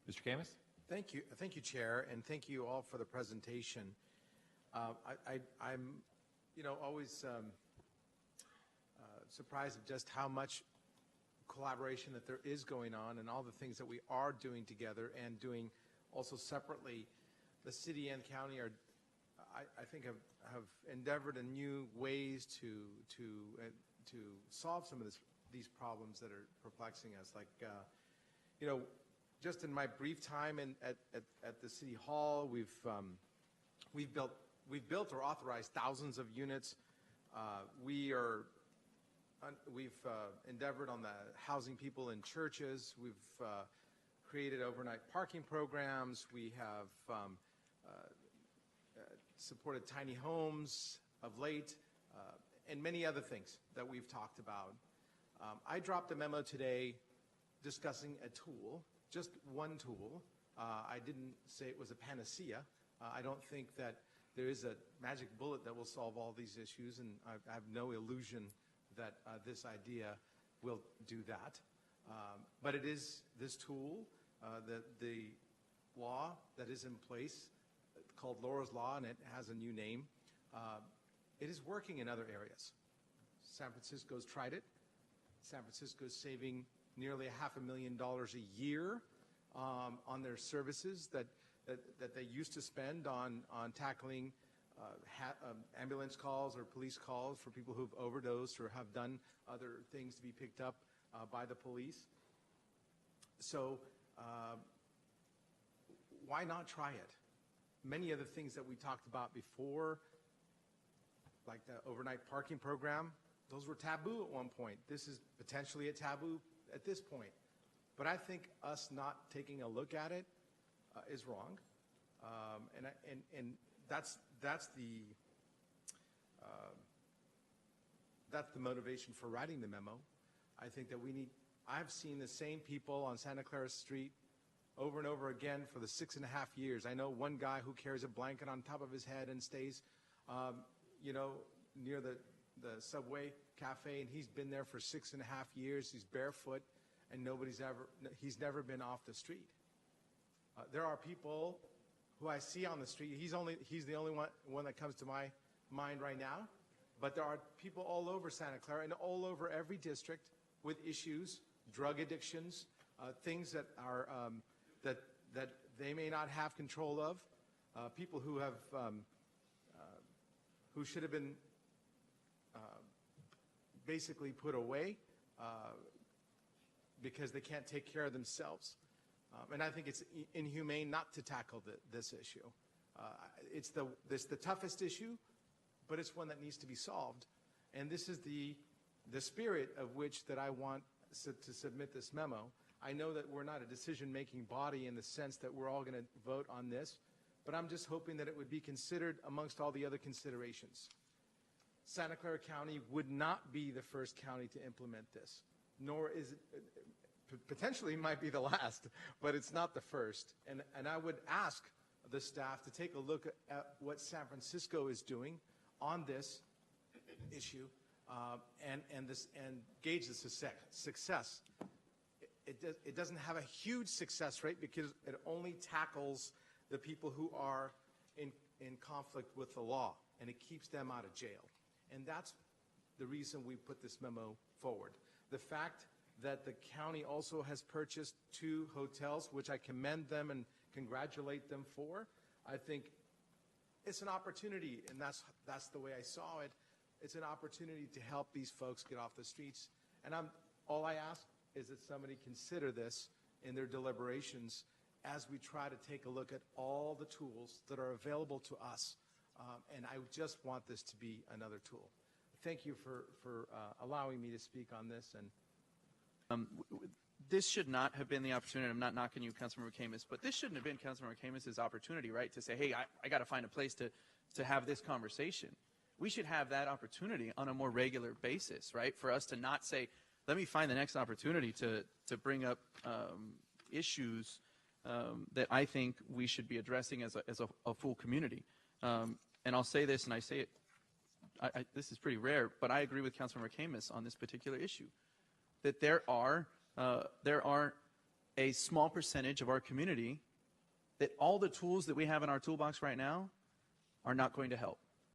Mr. Khamis? Thank you, Chair, and thank you all for the presentation. I'm, always surprised at just how much collaboration that there is going on, and all the things that we are doing together and doing also separately. The city and county are, I think, have endeavored in new ways to solve some of these problems that are perplexing us. Like, just in my brief time at the City Hall, we've built or authorized thousands of units. We've endeavored on the housing people in churches. We've created overnight parking programs. We have supported tiny homes of late, and many other things that we've talked about. I dropped a memo today discussing a tool, just one tool. I didn't say it was a panacea. I don't think that there is a magic bullet that will solve all these issues, and I have no illusion that this idea will do that. But it is this tool, the law that is in place, called Laura's Law, and it has a new name. It is working in other areas. San Francisco's tried it. San Francisco's saving nearly $500,000 a year on their services that they used to spend on tackling ambulance calls or police calls for people who've overdosed or have done other things to be picked up by the police. So why not try it? Many of the things that we talked about before, like the overnight parking program, those were taboo at one point. This is potentially a taboo at this point. But I think us not taking a look at it is wrong. And that's the motivation for writing the memo. I think that I've seen the same people on Santa Clara Street over and over again for the 6.5 years. I know one guy who carries a blanket on top of his head and stays, near the Subway cafe, and he's been there for 6.5 years. He's barefoot, and he's never been off the street. There are people who I see on the street. He's the only one that comes to my mind right now. But there are people all over Santa Clara and all over every district with issues, drug addictions, things that are that they may not have control of. People who have who should have been basically put away because they can't take care of themselves. And I think it's inhumane not to tackle this issue. It's the toughest issue, but it's one that needs to be solved. And this is the spirit of which that I want to submit this memo. I know that we're not a decision-making body in the sense that we're all going to vote on this, but I'm just hoping that it would be considered amongst all the other considerations. Santa Clara County would not be the first county to implement this, nor is it, potentially might be the last, but it's not the first. And I would ask the staff to take a look at what San Francisco is doing on this issue and gauge the success. It doesn't have a huge success rate because it only tackles the people who are in conflict with the law, and it keeps them out of jail. And that's the reason we put this memo forward. The fact that the county also has purchased 2 hotels, which I commend them and congratulate them for, I think it's an opportunity, and that's the way I saw it. It's an opportunity to help these folks get off the streets. And all I ask is that somebody consider this in their deliberations as we try to take a look at all the tools that are available to us. And I just want this to be another tool. Thank you for allowing me to speak on this. And this should not have been the opportunity. I'm not knocking you, Councilmember Khamis, but this shouldn't have been Councilmember Khamis' opportunity, right, to say, hey, I got to find a place to have this conversation. We should have that opportunity on a more regular basis, right, for us to not say, let me find the next opportunity to bring up issues that I think we should be addressing as a full community. And I'll say this, and I say it, this is pretty rare, but I agree with Councilmember Khamis on this particular issue, that there are a small percentage of our community that all the tools that we have in our toolbox right now are not going to help.